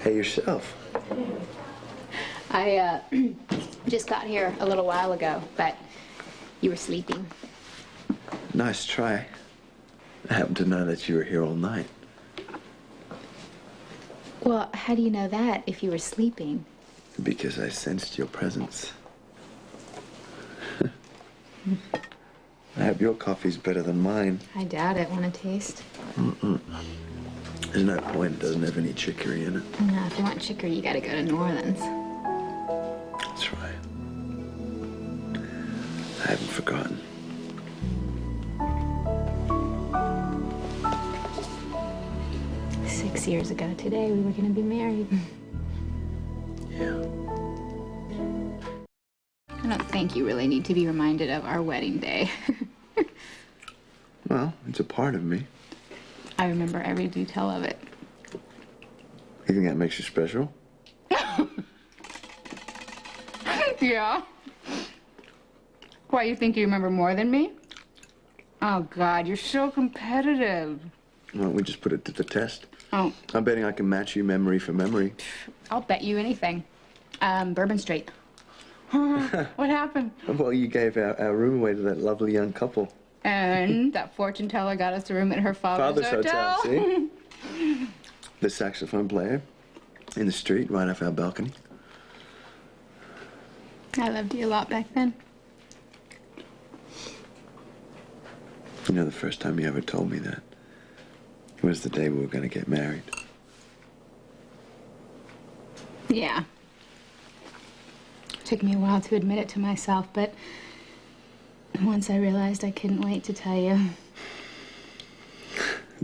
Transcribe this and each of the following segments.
Hey, yourself. I just got here a little while ago, but you were sleeping. Nice try. I happen to know that you were here all night. Well, how do you know that if you were sleeping? Because I sensed your presence. I hope your coffee's better than mine. I doubt it. Want to taste? There's no point. It doesn't have any chicory in it. No, if you want chicory, you gotta go to New Orleans. That's right. I haven't forgotten. Six years ago today, we were gonna be married. Yeah. I don't think you really need to be reminded of our wedding day. Well, it's a part of me. I remember every detail of it. You think that makes you special? Yeah. Why, you think you remember more than me? Oh, God, you're so competitive. Why don't we just put it to the test? Oh. I'm betting I can match you memory for memory. I'll bet you anything. Bourbon Street. What happened? Well, you gave our room away to that lovely young couple. And that fortune teller got us a room at her father's hotel. See? The saxophone player in the street right off our balcony. I loved you a lot back then. You know, the first time you ever told me that was the day we were going to get married. Yeah. Took me a while to admit it to myself, but once I realized, I couldn't wait to tell you.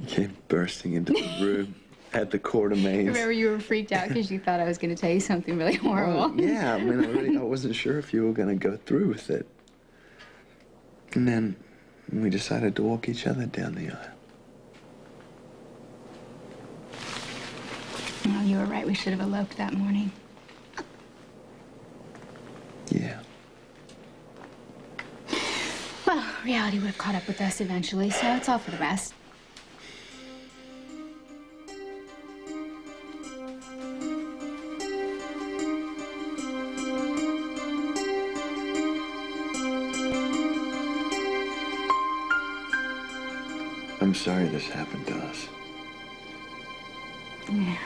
You came bursting into the room at the quarter maze. Remember, you were freaked out because you thought I was going to tell you something really horrible. Well, yeah, I mean, I wasn't sure if you were going to go through with it. And then we decided to walk each other down the aisle. Oh, you were right. We should have eloped that morning. Yeah. Well, reality would have caught up with us eventually, so it's all for the best. I'm sorry this happened to us. Yeah.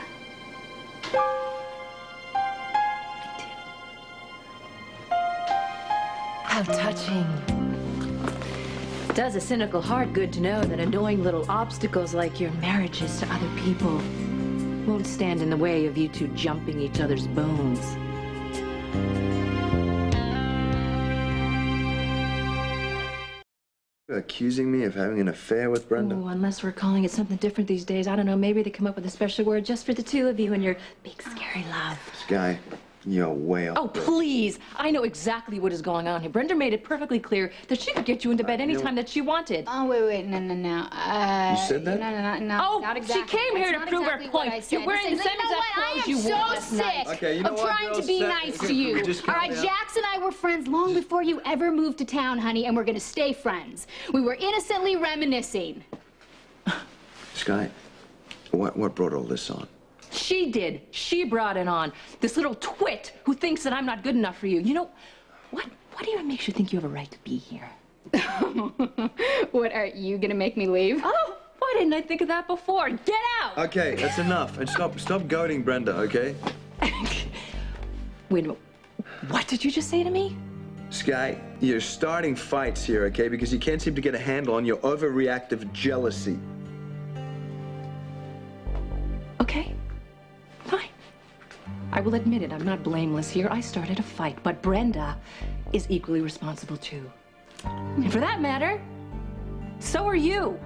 How touching. It does a cynical heart good to know that annoying little obstacles like your marriages to other people won't stand in the way of you two jumping each other's bones. You're accusing me of having an affair with Brenda? Oh, unless we're calling it something different these days. I don't know, maybe they come up with a special word just for the two of you and your big, scary love. Sky, you're way off. Oh, please. I know exactly what is going on here. Brenda made it perfectly clear that she could get you into bed anytime that she wanted. Oh, wait, no. You said that? No, oh, not exactly. She came here to prove exactly her point. You're wearing the same exact clothes you wore last night. Okay, you know of what, trying to girls? be nice to you. All right, Jax and I were friends long before you ever moved to town, honey, and we're going to stay friends. We were innocently reminiscing. Sky, what brought all this on? She did. She brought it on. This little twit who thinks that I'm not good enough for you. You know, what even makes you think you have a right to be here? What, are you going to make me leave? Oh, why didn't I think of that before? Get out! Okay, that's enough. And stop goading Brenda, okay? Wait a minute. What did you just say to me? Sky, you're starting fights here, okay? Because you can't seem to get a handle on your overreactive jealousy. Okay. Fine. I will admit it, I'm not blameless here. I started a fight, but Brenda is equally responsible too. And for that matter, so are you.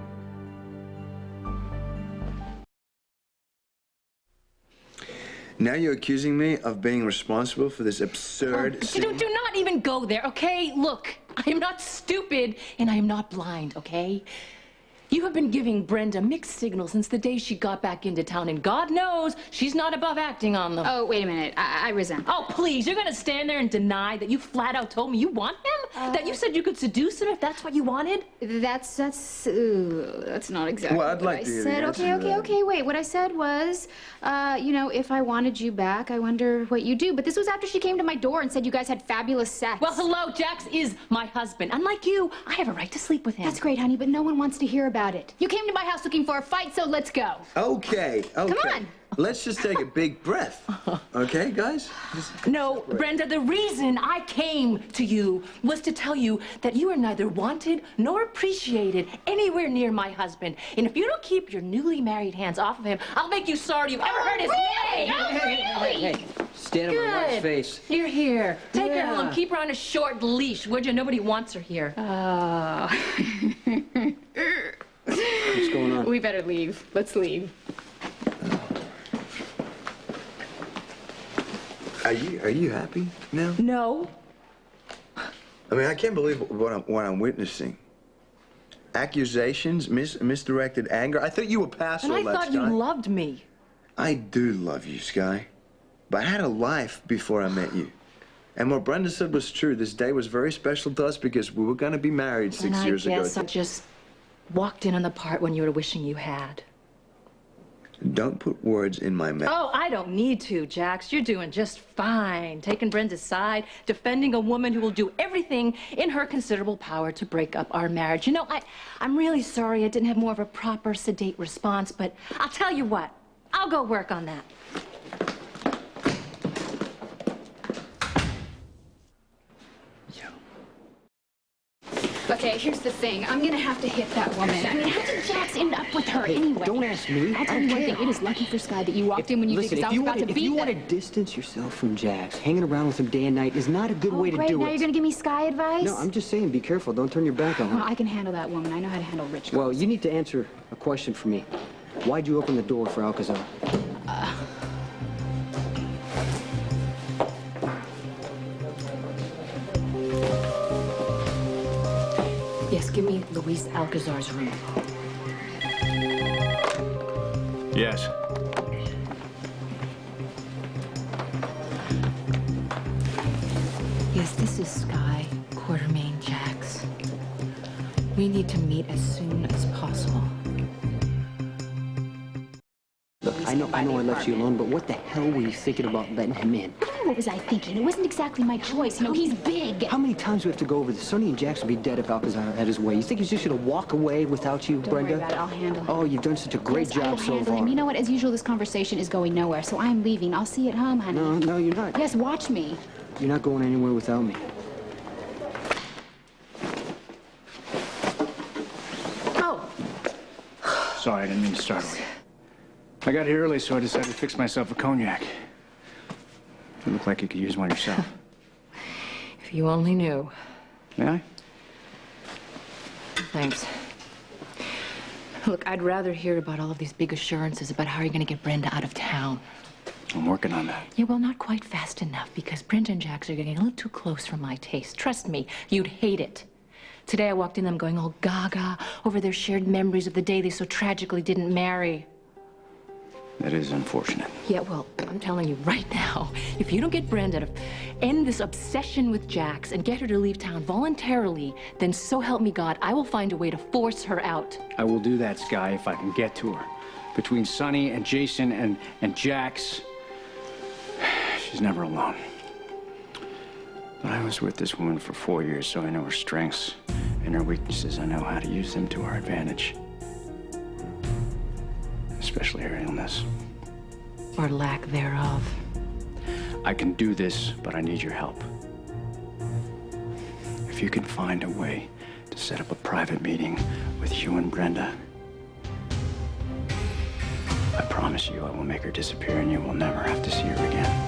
Now you're accusing me of being responsible for this absurd... Do not even go there, okay? Look, I am not stupid and I am not blind, okay? You have been giving Brenda mixed signals since the day she got back into town, and God knows she's not above acting on them. Oh, wait a minute. I resent that. Oh, please, you're gonna stand there and deny that you flat out told me you want him? That you said you could seduce him if that's what you wanted? That's not exactly Well, I'd like what to I hear said. the answer to that. Okay, wait. What I said was, you know, if I wanted you back, I wonder what you do. But this was after she came to my door and said you guys had fabulous sex. Well, hello, Jax is my husband. Unlike you, I have a right to sleep with him. That's great, honey, but no one wants to hear about it. You came to my house looking for a fight, so let's go. Okay. Come on. Let's just take a big breath. Okay, guys? No, Brenda, the reason I came to you was to tell you that you are neither wanted nor appreciated anywhere near my husband. And if you don't keep your newly married hands off of him, I'll make you sorry you ever heard his name. Hey, stand on my wife's face. You're here. Take her Yeah. home. Keep her on a short leash, would you? Nobody wants her here. What's going on? We better leave. Let's leave. Are you happy now? No. I mean, I can't believe what I'm witnessing. Accusations, misdirected anger. I thought you were past And all I that, thought you Sky. loved me. I do love you, Sky. But I had a life before I met you. And what Brenda said was true. This day was very special to us because we were going to be married 6 years And I ago. guess I just walked in on the part when you were wishing you had. Don't put words in my mouth. Oh, I don't need to, Jax. You're doing just fine. Taking Brenda's side, defending a woman who will do everything in her considerable power to break up our marriage. You know, I'm really sorry I didn't have more of a proper, sedate response, but I'll tell you what. I'll go work on that. Okay, here's the thing. I'm gonna have to hit that woman. I mean, how did Jax end up with her anyway? Don't ask me. I'll tell you one thing. It is lucky for Sky that you walked in when you did, Listen, because I was about to if beat you them. want to distance yourself from Jax, hanging around with him day and night is not a good way to Great. do Now it. you're gonna give me Sky advice? No, I'm just saying, be careful. Don't turn your back on Well, her. I can handle that woman. I know how to handle rich girls. Well, you need to answer a question for me. Why'd you open the door for Alcazar? Yes, give me Luis Alcazar's room. Yes. Yes, this is Sky, Quartermain, Jax. We need to meet as soon as possible. Look, I know I left you alone, but what the hell were you thinking about letting him in? What was I thinking? It wasn't exactly my choice. You know, he's big. How many times do we have to go over this? Sonny and Jax would be dead if Alcazar had his way. You think he's just gonna walk away without you, Don't Brenda? worry about it. I'll handle him. Oh, you've done such a great Yes, I will job so handle far. him. You know what? As usual, this conversation is going nowhere, so I'm leaving. I'll see you at home, honey. No, you're not. Yes, watch me. You're not going anywhere without me. Oh, Sorry, I didn't mean to startle you. I got here early, so I decided to fix myself a cognac. You look like you could use one yourself. if you only knew. May I? Thanks. Look, I'd rather hear about all of these big assurances about how you're going to get Brenda out of town. I'm working on that. Yeah, well, not quite fast enough, because Brenda and Jax are getting a little too close for my taste. Trust me, you'd hate it. Today I walked in them going all gaga over their shared memories of the day they so tragically didn't marry. That is unfortunate. Yeah, well, I'm telling you right now, if you don't get Brenda to end this obsession with Jax and get her to leave town voluntarily, then so help me God, I will find a way to force her out. I will do that, Sky, if I can get to her. Between Sonny and Jason and Jax, she's never alone. But I was with this woman for 4 years, so I know her strengths and her weaknesses. I know how to use them to our advantage. Especially her illness. Or lack thereof. I can do this, but I need your help. If you can find a way to set up a private meeting with you and Brenda, I promise you I will make her disappear and you will never have to see her again.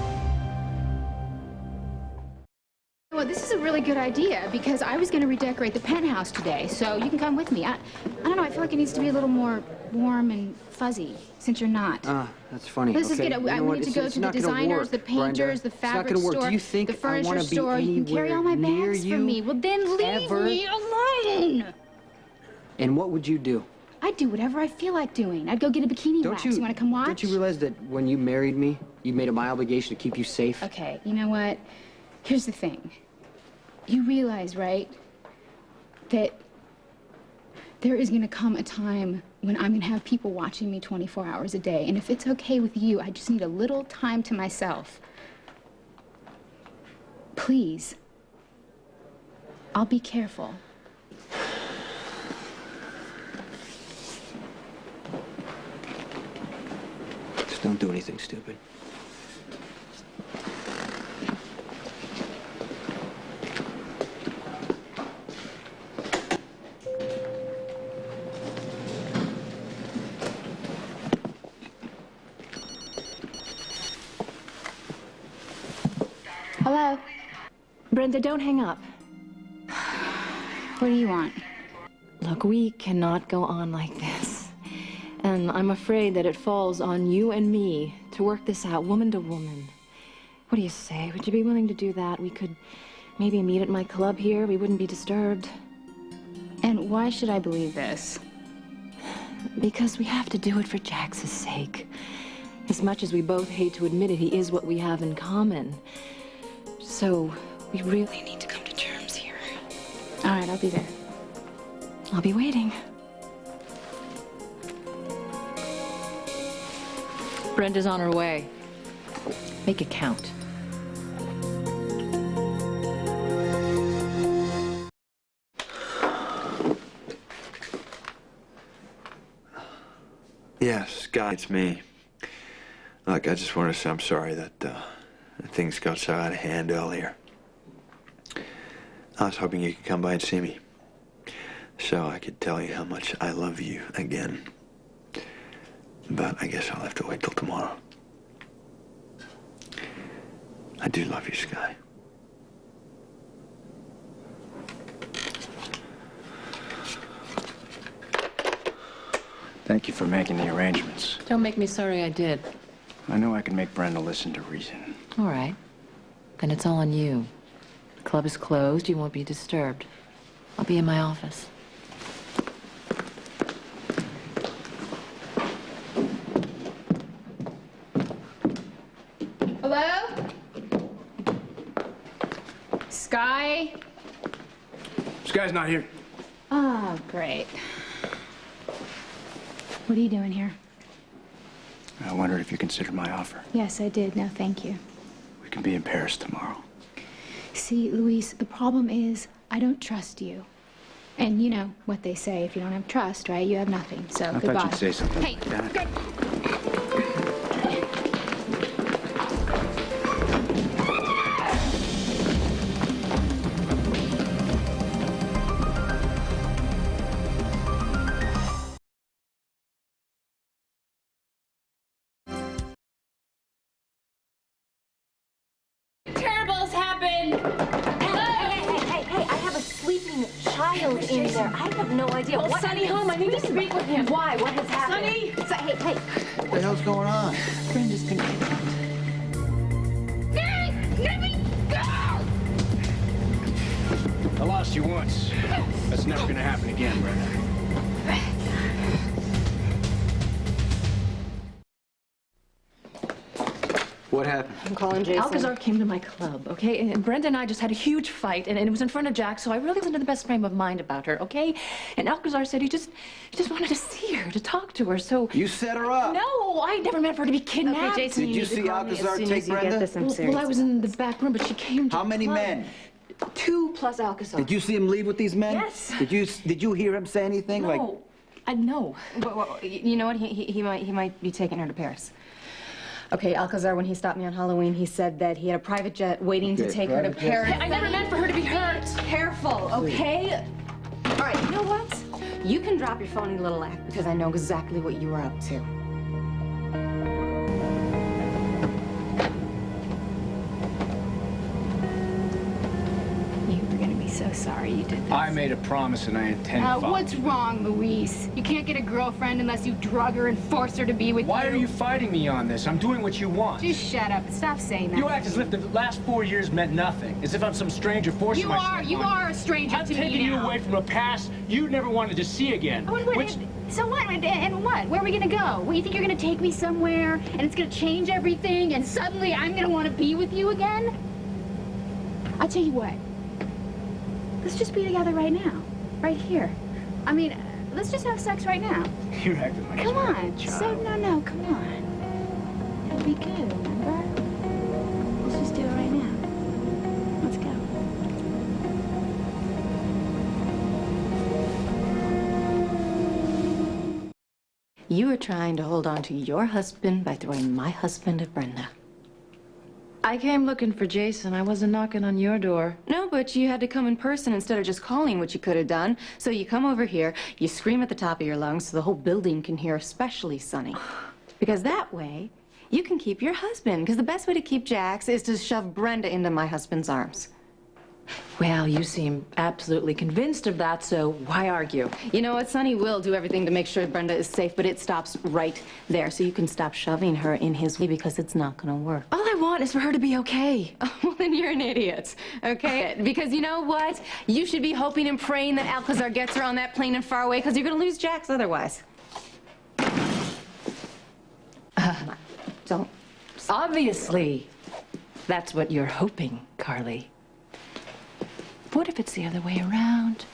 Well, this is a really good idea, because I was going to redecorate the penthouse today, so you can come with me. I don't know, I feel like it needs to be a little more warm and fuzzy, since you're not. That's funny. Let's just okay. get it. You know I what? need to It's- go it's to the not gonna designers, work, the painters, Brenda. the fabric It's not gonna work. store, Do you think the I furniture wanna be store. You can carry all my anywhere bags near for me. you Well, then leave ever? me alone. And what would you do? I'd do whatever I feel like doing. I'd go get a bikini wax. You want to come watch? Don't you realize that when you married me, you made it my obligation to keep you safe? Okay, you know what? Here's the thing. You realize, right, that there is going to come a time when I'm going to have people watching me 24 hours a day. And if it's okay with you, I just need a little time to myself. Please. I'll be careful. Just don't do anything stupid. Hello? Brenda, don't hang up. What do you want? Look, we cannot go on like this. And I'm afraid that it falls on you and me to work this out, woman to woman. What do you say? Would you be willing to do that? We could maybe meet at my club here. We wouldn't be disturbed. And why should I believe this? Because we have to do it for Jax's sake. As much as we both hate to admit it, he is what we have in common. So we really need to come to terms here. All right, I'll be there. I'll be waiting. Brenda's on her way. Make it count. Yes, Scott, it's me. Look, I just want to say I'm sorry that things got so out of hand earlier. I was hoping you could come by and see me, so I could tell you how much I love you again. But I guess I'll have to wait till tomorrow. I do love you, Sky. Thank you for making the arrangements. Don't make me sorry I did. I know I can make Brenda listen to reason. All right. Then it's all on you. The club is closed. You won't be disturbed. I'll be in my office. Hello? Sky? This guy's not here. Oh, great. What are you doing here? I wondered if you considered my offer. Yes, I did. No, thank you. We can be in Paris tomorrow. See, Luis, the problem is I don't trust you. And you know what they say, if you don't have trust, right, you have nothing. So, goodbye. I thought you'd say something hey, like that. Good. Terrible's happened! Hey, I have a sleeping child in there. I have no idea. Well, Sonny home. I need to speak with him. Why? What has happened? Sonny! Hey. What the hell's going on? Brenda's been kidnapped. Let me go! I lost you once. That's never gonna happen again, Brenda. What happened? I'm calling Jason. Alcazar came to my club, okay? And Brenda and I just had a huge fight, and it was in front of Jack, so I really wasn't in the best frame of mind about her, okay? And Alcazar said he just wanted to see her, to talk to her, so... You set her up. No, I never meant for her to be kidnapped. Okay, Jason, Did you see Alcazar take Brenda? Well, I was in the back room, but she came to How many the club. men? 2 plus Alcazar. Did you see him leave with these men? Yes. Did you hear him say anything? No. I know. Well, you know what? He might be taking her to Paris. Okay, Alcazar, when he stopped me on Halloween, he said that he had a private jet waiting to take her to Paris. I never meant for her to be hurt. Careful, okay? All right, you know what? You can drop your phony little act because I know exactly what you were up to. You were gonna be so sorry you did this. I made a promise and I intend to follow. What's wrong, Luis? You can't get a girlfriend unless you drug her and force her to be with you. Why are you fighting me on this? I'm doing what you want. Just shut up and stop saying that. You act as if the last 4 years meant nothing. As if I'm some stranger forcing myself on you. You are a stranger to me now. I'm taking you away from a past you never wanted to see again. So what? And what? Where are we gonna go? What, you think you're gonna take me somewhere and it's gonna change everything and suddenly I'm gonna want to be with you again? I'll tell you what. Let's just be together right now. Right here. I mean, let's just have sex right now. You're acting like Come a on. child. No, come on. It'll be good, remember? Let's just do it right now. Let's go. You were trying to hold on to your husband by throwing my husband at Brenda. I came looking for Jason. I wasn't knocking on your door. No, but you had to come in person instead of just calling, which you could have done. So you come over here, you scream at the top of your lungs so the whole building can hear, especially Sonny. Because that way, you can keep your husband. Because the best way to keep Jax is to shove Brenda into my husband's arms. Well, you seem absolutely convinced of that, so why argue? You know what? Sonny will do everything to make sure Brenda is safe, but it stops right there. So you can stop shoving her in his way because it's not going to work. All I want is for her to be okay. Oh, well, then you're an idiot, okay? Because you know what? You should be hoping and praying that Alcazar gets her on that plane and far away because you're going to lose Jax otherwise. Don't. Obviously, that's what you're hoping, Carly. What if it's the other way around?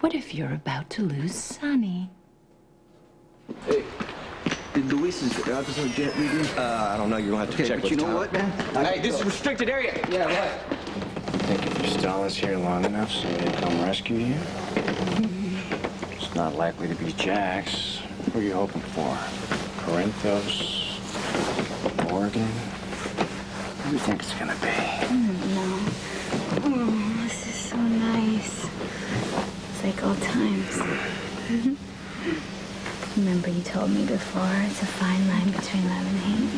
What if you're about to lose Sonny? Hey, did Luis's officer jet read you? I don't know. You're going to have to check with you know Tom. what, man? Hey, this is a restricted area. Yeah, what? I think if you stall us here long enough, somebody will come rescue you. It's not likely to be Jax. Who are you hoping for? Corinthos? Oregon? Who do you think it's going to be? No. Oh, this is so nice. It's like old times. Remember you told me before, it's a fine line between love and hate.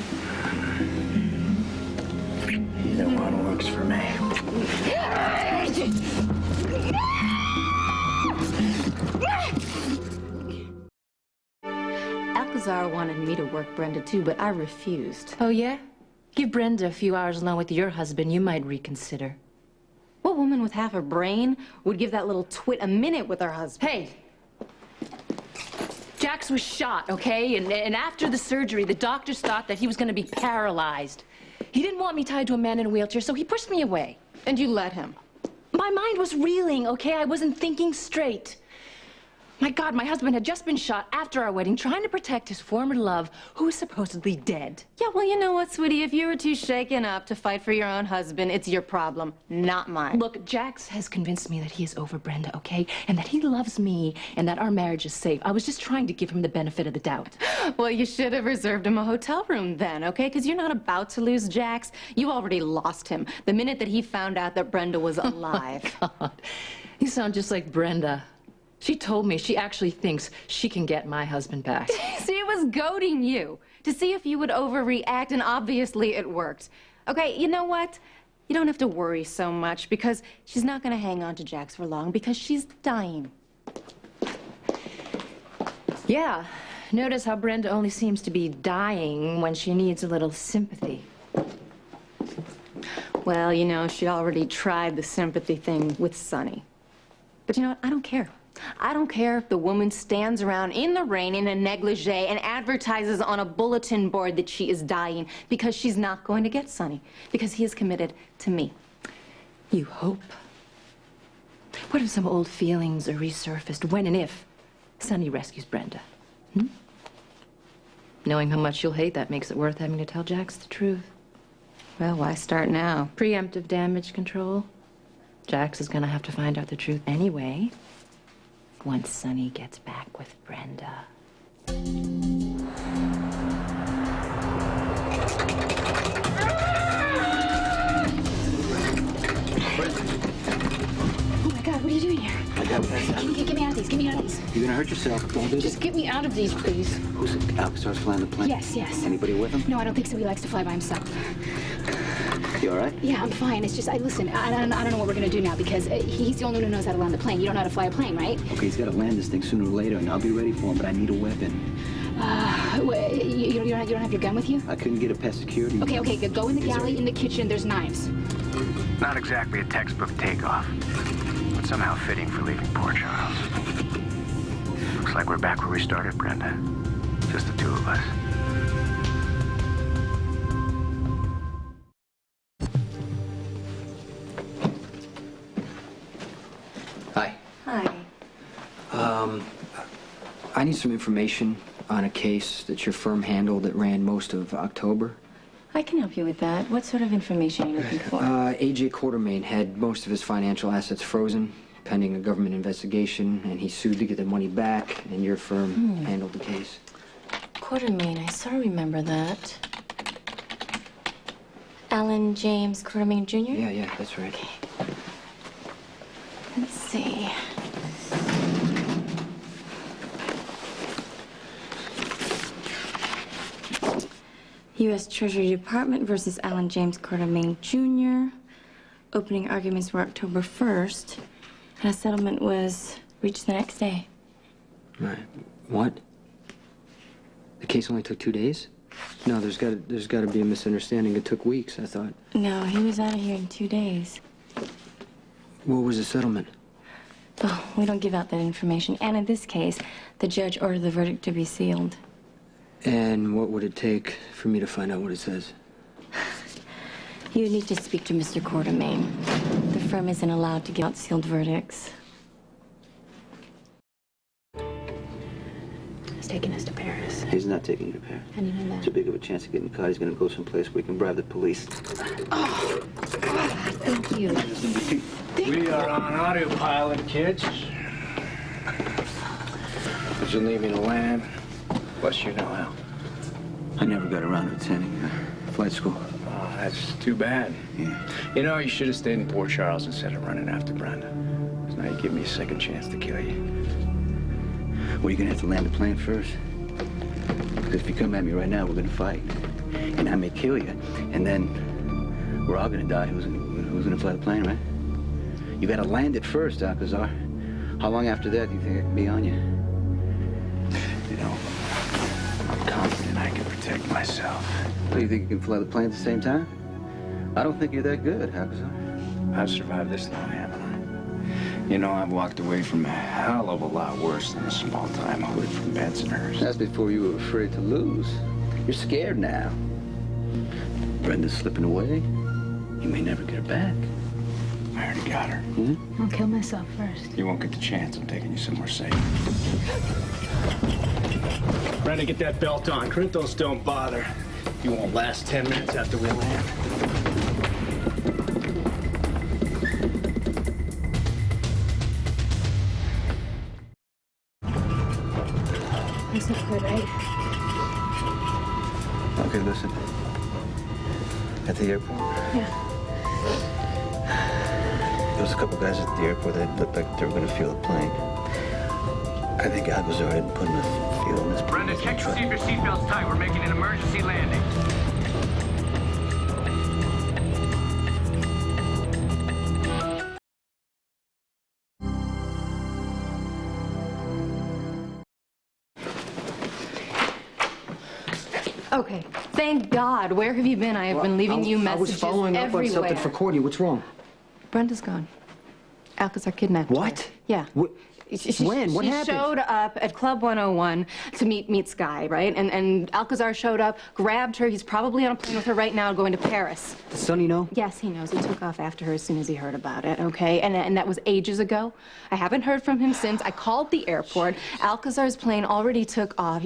Either one works for me. Alcazar wanted me to work Brenda too, but I refused. Oh, yeah? Give Brenda a few hours alone with your husband. You might reconsider. What woman with half a brain would give that little twit a minute with her husband? Hey! Jax was shot, okay? And after the surgery, the doctors thought that he was going to be paralyzed. He didn't want me tied to a man in a wheelchair, so he pushed me away. And you let him? My mind was reeling, okay? I wasn't thinking straight. My God, my husband had just been shot after our wedding, trying to protect his former love, who was supposedly dead. Yeah, well, you know what, sweetie? If you were too shaken up to fight for your own husband, it's your problem, not mine. Look, Jax has convinced me that he is over Brenda, okay? And that he loves me and that our marriage is safe. I was just trying to give him the benefit of the doubt. Well, you should have reserved him a hotel room then, okay? Because you're not about to lose Jax. You already lost him the minute that he found out that Brenda was alive. Oh, God. You sound just like Brenda. She told me she actually thinks she can get my husband back. See, it was goading you to see if you would overreact, and obviously it worked. Okay, you know what? You don't have to worry so much because she's not going to hang on to Jax for long because she's dying. Yeah. Notice how Brenda only seems to be dying when she needs a little sympathy. Well, you know, she already tried the sympathy thing with Sonny. But you know what? I don't care. I don't care if the woman stands around in the rain in a negligee and advertises on a bulletin board that she is dying because she's not going to get Sonny because he is committed to me. You hope. What if some old feelings are resurfaced when and if Sonny rescues Brenda? Knowing how much you'll hate that makes it worth having to tell Jax the truth. Well, why start now? Preemptive damage control. Jax is gonna have to find out the truth anyway. Once Sonny gets back with Brenda. Oh my God, what are you doing here? I got that. Get me out of these. Get me out of these. You're gonna hurt yourself. Don't do Just this. get me out of these, please. Who's Alcazar's flying the plane? Yes, yes. Anybody with him? No, I don't think so. He likes to fly by himself. You all right? Yeah, I'm fine. It's just, listen, I don't know what we're gonna do now because he's the only one who knows how to land the plane. You don't know how to fly a plane, right? Okay, he's got to land this thing sooner or later, and I'll be ready for him, but I need a weapon. You don't have your gun with you? I couldn't get it past security. Okay, go in the galley in the kitchen. There's knives. Not exactly a textbook takeoff, but somehow fitting for leaving Port Charles. Looks like we're back where we started, Brenda. Just the two of us. Hi. Hi. I need some information on a case that your firm handled that ran most of October. I can help you with that. What sort of information are you looking for? A.J. Quartermain had most of his financial assets frozen pending a government investigation, and he sued to get the money back, and your firm handled the case. Quartermain, I sort of remember that. Alan James Quartermain Jr.? Yeah, that's right. Okay. Let's see. U.S. Treasury Department versus Alan James Quartermain Jr. Opening arguments were October 1st, and a settlement was reached the next day. Right. What? The case only took 2 days? No, there's got to be a misunderstanding. It took weeks, I thought. No, he was out of here in 2 days. What was the settlement? Oh, we don't give out that information. And in this case, the judge ordered the verdict to be sealed. And what would it take for me to find out what it says? You need to speak to Mr. Quartermain. The firm isn't allowed to give out sealed verdicts. He's taking us to Paris. He's not taking you to Paris. How do you know that? Too big of a chance of getting caught. He's going to go someplace where he can bribe the police. Oh, God, thank you. We are on autopilot, kids. Did you leave me to land? Plus, you know how. I never got around to attending flight school. Oh, that's too bad. Yeah. You know, you should have stayed in Port Charles instead of running after Brenda. 'Cause now you give me a second chance to kill you. Well, you're going to have to land the plane first. Because if you come at me right now, we're going to fight. And I may kill you. And then we're all going to die. Who's going to fly the plane, right? You got to land it first, Alcazar. How long after that do you think I can be on you? You know, I'm confident I can protect myself. Do you think you can fly the plane at the same time? I don't think you're that good, Alcazar. I've survived this long, haven't I? You know, I've walked away from a hell of a lot worse than a small-time hood from Bensonhurst. That's before you were afraid to lose. You're scared now. Brenda's slipping away. You may never get her back. I already got her. I'll kill myself first. You won't get the chance. I'm taking you somewhere safe. Brenda, get that belt on. Corinthos don't bother. You won't last 10 minutes after we land. That's not good, right? Okay, listen. At the airport, Yeah. there was a couple guys at the airport that looked like they were going to feel the plane. I think Alcazar didn't put enough fuel in this plane. Brenda, check to see if your seatbelt's tight. We're making an emergency landing. Okay, thank God. Where have you been? I have been leaving you messages I was following up on everywhere. something for Courtney. What's wrong? Brenda's gone. Alcazar kidnapped What? her. Yeah. When? What she happened? showed up at Club 101 to meet Sky, right? And Alcazar showed up, grabbed her. He's probably on a plane with her right now going to Paris. Does Sonny know? Yes, he knows. He took off after her as soon as he heard about it, okay? And that was ages ago. I haven't heard from him since. I called the airport. Alcazar's plane already took off.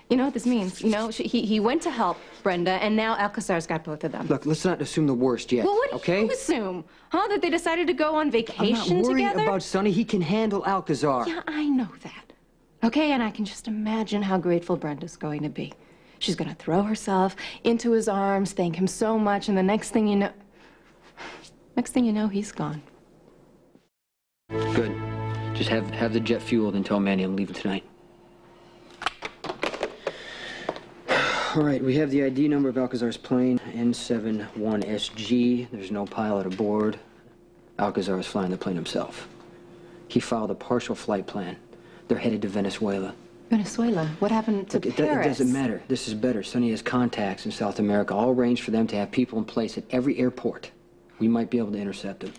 You know what this means? You know, he went to help Brenda, and now Alcazar's got both of them. Look, let's not assume the worst yet, Well, what do okay? you assume? Huh? That they decided to go on I'm vacation not worried together? about Sonny. He can handle Alcazar. Yeah, I know that. Okay, and I can just imagine how grateful Brenda's going to be. She's going to throw herself into his arms, thank him so much, and the next thing you know, he's gone. Good. Just have the jet fueled and tell Manny I'm leaving tonight. All right, we have the ID number of Alcazar's plane, N71SG. There's no pilot aboard. Alcazar is flying the plane himself. He filed a partial flight plan. They're headed to Venezuela. Venezuela? What happened to Paris? It doesn't matter. This is better. Sonny has contacts in South America. I'll arrange for them to have people in place at every airport. We might be able to intercept them.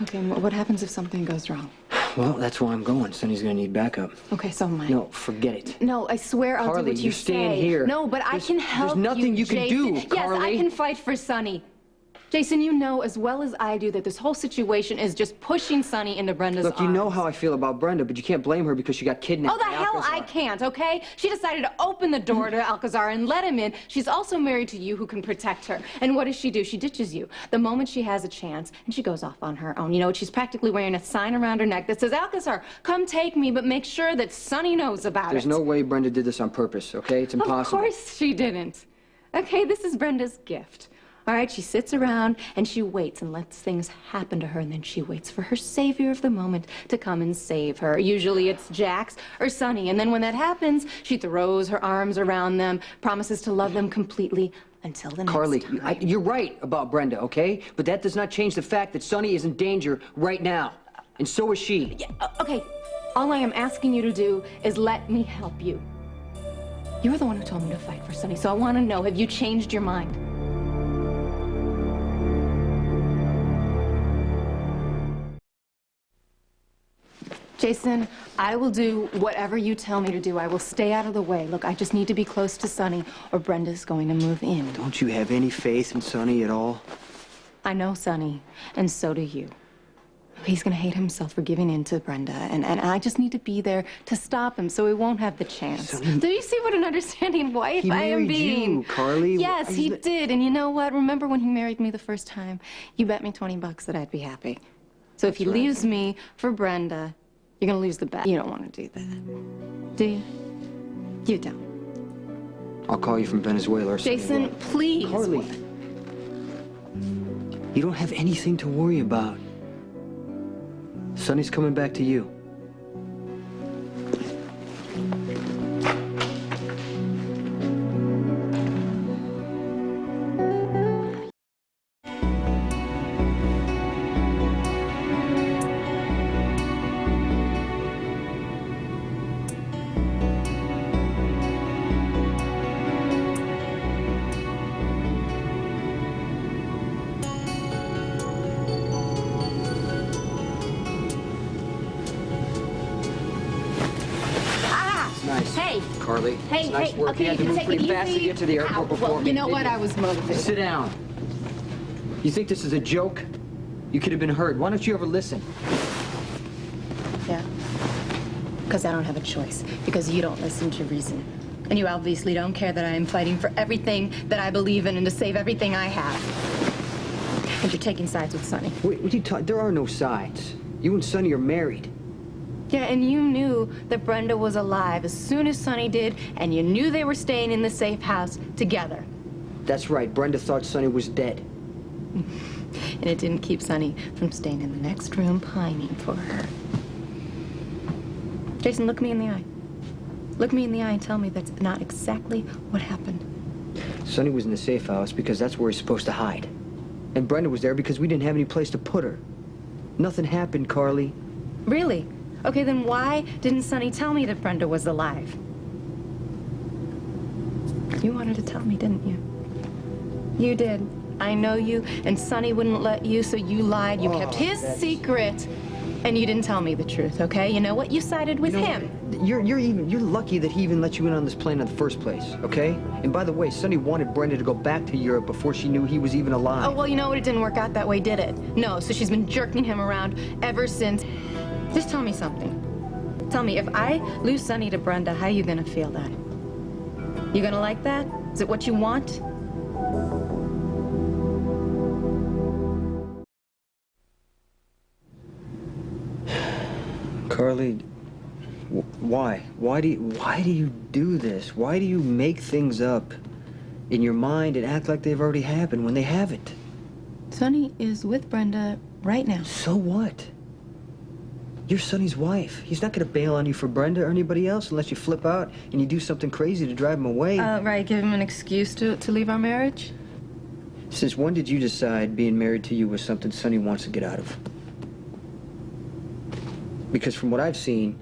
Okay, and what happens if something goes wrong? Well, that's why I'm going. Sonny's gonna need backup. Okay, so am I. No, forget it. No, I swear I'll do what you say. Carly, you're staying here. No, but I can help you, There's nothing you can do, Yes, Carly. I can fight for Sonny. Jason, you know as well as I do that this whole situation is just pushing Sonny into Brenda's arms. Look, you know how I feel about Brenda, but you can't blame her because she got kidnapped. Oh, the hell I can't, okay? She decided to open the door to Alcazar and let him in. She's also married to you who can protect her. And what does she do? She ditches you the moment she has a chance, and she goes off on her own. You know, she's practically wearing a sign around her neck that says, Alcazar, come take me, but make sure that Sonny knows about it. There's no way Brenda did this on purpose, okay? It's impossible. Of course she didn't. Okay, this is Brenda's gift. All right, she sits around and she waits and lets things happen to her, and then she waits for her savior of the moment to come and save her. Usually it's Jax or Sonny, and then when that happens, she throws her arms around them, promises to love them completely until the Carly, next time. you're right about Brenda, okay? But that does not change the fact that Sonny is in danger right now, and so is she. Yeah, okay, all I am asking you to do is let me help you. You're the one who told me to fight for Sonny, so I want to know, have you changed your mind? Jason, I will do whatever you tell me to do. I will stay out of the way. Look, I just need to be close to Sonny, or Brenda's going to move in. Don't you have any faith in Sonny at all? I know Sonny, and so do you. He's going to hate himself for giving in to Brenda, and I just need to be there to stop him so he won't have the chance. Sonny, do you see what an understanding wife I am being? You, Carly. Yes, he did, and you know what? Remember when he married me the first time? You bet me $20 that I'd be happy. So if he leaves me for Brenda, you're gonna lose the bet. You don't want to do that, do you? You don't. I'll call you from Venezuela or something. Jason, please. Carly, you don't have anything to worry about. Sonny's coming back to you. Nice. Hey. Carly, Hey, it's nice hey, work. okay, You had to you can move take pretty it fast to easy. get to the airport before Well, me. you know what? didn't I was motivated. Sit down. You think this is a joke? You could have been hurt. Why don't you ever listen? Yeah. Because I don't have a choice. Because you don't listen to reason. And you obviously don't care that I am fighting for everything that I believe in and to save everything I have. And you're taking sides with Sonny. Wait, what are you talking? There are no sides. You and Sonny are married. Yeah, and you knew that Brenda was alive as soon as Sonny did, and you knew they were staying in the safe house together. That's right. Brenda thought Sonny was dead. And it didn't keep Sonny from staying in the next room pining for her. Jason, look me in the eye. Look me in the eye and tell me that's not exactly what happened. Sonny was in the safe house because that's where he's supposed to hide. And Brenda was there because we didn't have any place to put her. Nothing happened, Carly. Really? Okay, then why didn't Sonny tell me that Brenda was alive? You wanted to tell me, didn't you? You did. I know you, and Sonny wouldn't let you, so you lied. You kept his secret, and you didn't tell me the truth, okay? You know what? You sided with him. You're lucky that he even let you in on this plane in the first place, okay? And by the way, Sonny wanted Brenda to go back to Europe before she knew he was even alive. Oh, well, you know what? It didn't work out that way, did it? No, so she's been jerking him around ever since. Just tell me something. Tell me, if I lose Sonny to Brenda, how are you gonna feel that? You gonna like that? Is it what you want? Carly, why? Why do you do this? Why do you make things up in your mind and act like they've already happened when they haven't? Sonny is with Brenda right now. So what? You're Sonny's wife. He's not gonna bail on you for Brenda or anybody else unless you flip out and you do something crazy to drive him away. Right, give him an excuse to leave our marriage? Since when did you decide being married to you was something Sonny wants to get out of? Because from what I've seen,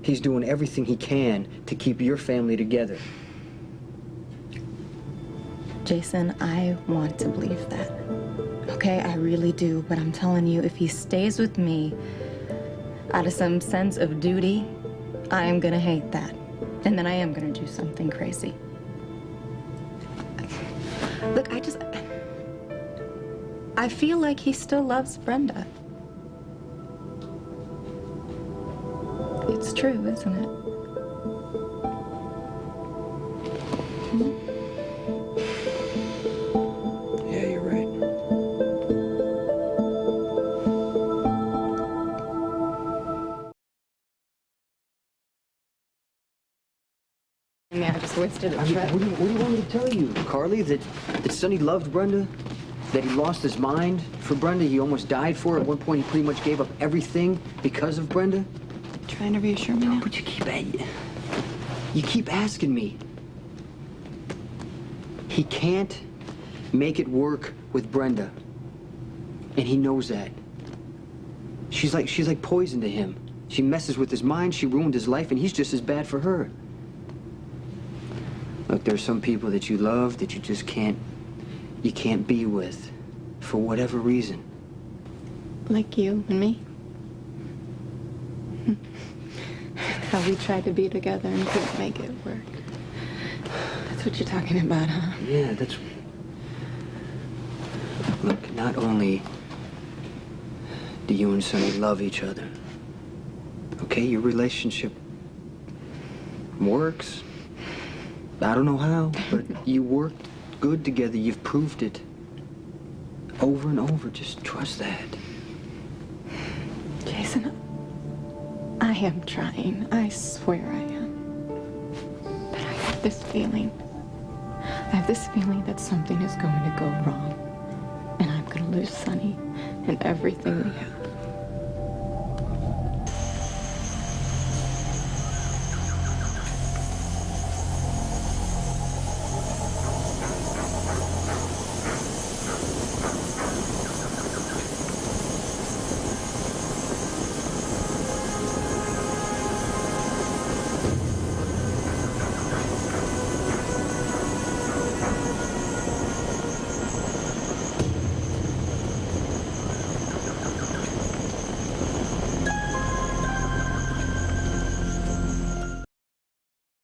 he's doing everything he can to keep your family together. Jason, I want to believe that. Okay, I really do, but I'm telling you, if he stays with me out of some sense of duty, I am gonna hate that. And then I am gonna do something crazy. Look, I feel like he still loves Brenda. It's true, isn't it? Yeah, you're right. Yeah, I just wasted a I mean, trip. what do you want me to tell you, Carly? That Sonny loved Brenda? That he lost his mind for Brenda? He almost died for her. At one point, he pretty much gave up everything because of Brenda? Trying to reassure me now? But you keep asking me. He can't make it work with Brenda. And he knows that. She's like poison to him. She messes with his mind, she ruined his life, and he's just as bad for her. Look, there are some people that you love that you just can't be with for whatever reason. Like you and me? How we tried to be together and couldn't make it work. That's what you're talking about, huh? Yeah, that's... Look, not only do you and Sonny love each other, okay, your relationship works. I don't know how, but you worked good together. You've proved it over and over. Just trust that. Jason, I am trying. I swear I am. But I have this feeling. I have this feeling that something is going to go wrong. And I'm going to lose Sonny and everything we have.